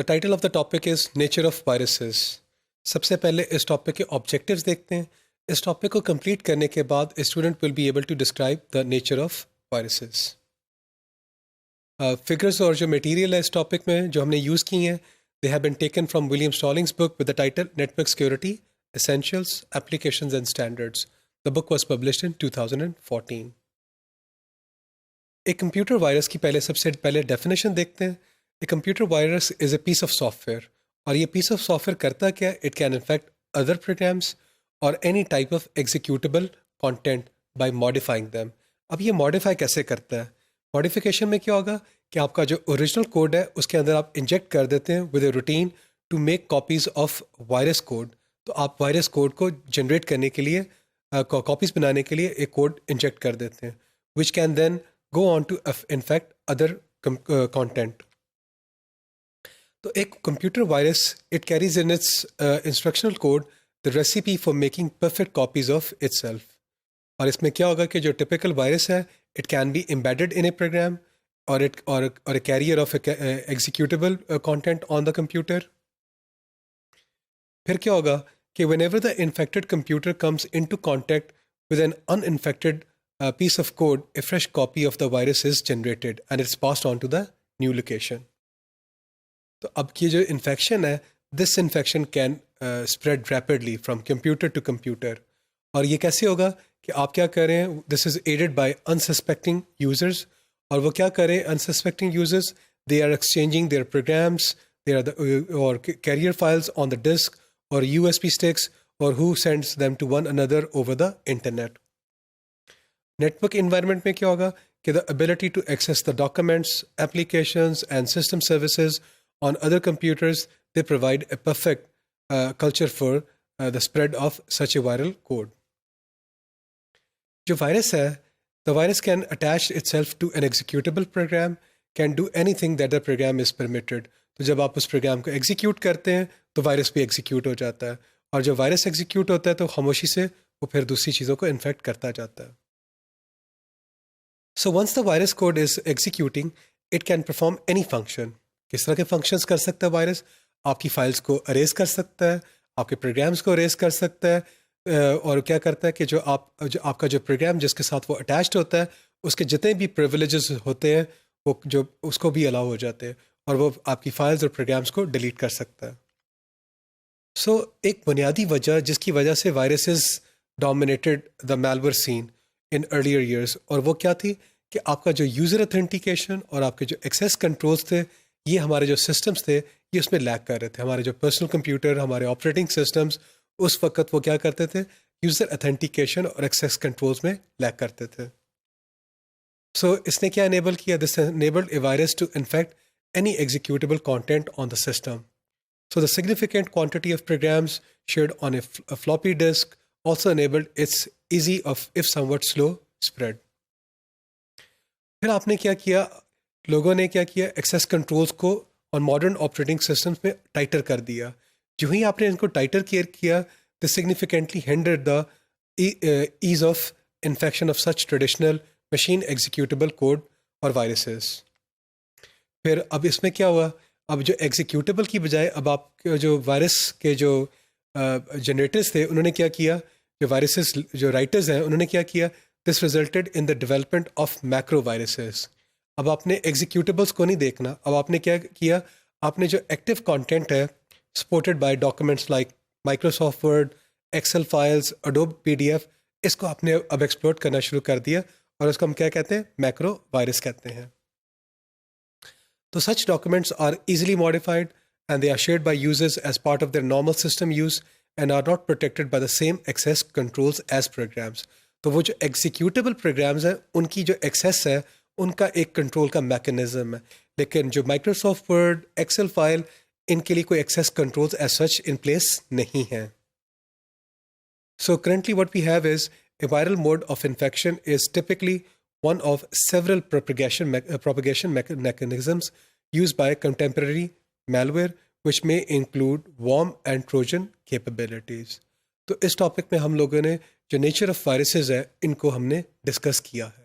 The title of the topic is Nature of Viruses. सबसे पहले इस टॉपिक के ऑब्जेक्टिव्स देखते हैं. इस टॉपिक को कंप्लीट करने के बाद student will be able to describe the nature of viruses. Figures और जो मटेरियल है इस टॉपिक में जो हमने यूज़ की हैं they have been taken from William Stallings book with the title network security essentials applications and standards. The book was published in 2014. एक कंप्यूटर वायरस की सबसे पहले डेफिनेशन देखते हैं. A computer virus is a piece of software. और ये piece of software करता क्या? It can infect other programs or any type of executable content by modifying them. अब ये modify कैसे करता है? Modification में क्या होगा कि आपका जो original code है उसके अंदर आप inject कर देते हैं with a routine to make copies of virus code. तो आप virus code को generate करने के लिए copies बनाने के लिए एक code inject कर देते हैं which can then go on to infect other content. तो एक computer virus it carries in its instructional code the recipe for making perfect copies of itself. और इसमें क्या होगा कि जो टिपिकल वायरस है it can be embedded in a program और a carrier of executable content on the computer. फिर क्या होगा कि whenever the infected computer comes into contact with an uninfected piece of code, a fresh copy of the virus is generated and it's passed on to the new location. तो अब ये जो infection है this infection can spread rapidly from computer to computer. और ये कैसे होगा कि आप क्या कर रहे हैं this is added by unsuspecting users. और वो क्या कर रहे हैं unsuspecting users they are exchanging their programs they are or carrier files on the disk or USB sticks और who sends them to one another over the internet. Network environment में क्या होगा कि the ability to access the documents applications and system services on other computers, they provide a perfect culture for the spread of such a viral code. जो virus है, the virus can attach itself to an executable program, can do anything that the program is permitted. तो जब आप उस program को execute करते हैं, तो virus भी execute हो जाता है. और जब virus execute होता है, तो खामोशी से वो फिर दूसरी चीज़ों को infect करता जाता है. So once the virus code is executing, it can perform any function. किस तरह के फंक्शंस कर सकता है वायरस? आपकी फाइल्स को अरेज कर सकता है, आपके प्रोग्राम्स को अरेज कर सकता है और क्या करता है कि जो आपका जो प्रोग्राम जिसके साथ वो अटैच्ड होता है उसके जितने भी प्रिविलेजेस होते हैं वो जो उसको भी अलाउ हो जाते हैं और वो आपकी फाइल्स और प्रोग्राम्स को डिलीट कर सकता है. सो एक बुनियादी वजह जिसकी वजह से viruses dominated the malware seen in earlier years और वो क्या थी कि आपका जो यूज़र ऑथेंटिकेशन और आपके जो एक्सेस कंट्रोल्स थे ये हमारे जो सिस्टम्स थे ये उसमें लैग कर रहे थे. हमारे जो पर्सनल कंप्यूटर हमारे ऑपरेटिंग सिस्टम्स उस वक्त वो क्या करते थे यूज़र ऑथेंटिकेशन और एक्सेस कंट्रोल्स में लैग करते थे. सो इसने क्या इनेबल किया this enabled a virus to infect any executable content on the system. So the significant quantity of programs shared on a floppy disk also enabled its easy of if somewhat slow spread. फिर आपने क्या किया लोगों ने क्या किया access controls को और मॉडर्न ऑपरेटिंग सिस्टम्स में टाइटर कर दिया. जो ही आपने इनको टाइटर किया this significantly hindered the ease of infection of such traditional machine executable code और वायरसेस. फिर अब इसमें क्या हुआ अब जो एग्जीक्यूटेबल की बजाय अब आप जो वायरस के जो जनरेटर्स थे उन्होंने क्या किया जो वायरसेस जो राइटर्स हैं उन्होंने क्या किया this resulted in the development of macro viruses. अब आपने एग्जीक्यूटेबल्स को नहीं देखना. अब आपने क्या किया आपने जो एक्टिव कंटेंट है supported by documents like Microsoft Word Excel files Adobe PDF इसको आपने अब एक्सप्लोर करना शुरू कर दिया और उसको हम क्या कहते हैं मैक्रो वायरस कहते हैं. तो such documents are easily modified and they are shared by users as part of their normal system use and are not protected by the same access controls as programs. तो वो जो executable programmes हैं उनकी जो access है उनका एक control का मैकेनिज्म है. लेकिन जो माइक्रोसॉफ्ट वर्ड एक्सेल फाइल इनके लिए कोई access controls as such in place नहीं है. So currently what we have is a viral mode of infection is typically one of several propagation mechanisms used by contemporary malware which may include worm and trojan capabilities. तो इस topic में हम लोगों ने जो nature of viruses है इनको हमने डिस्कस किया है.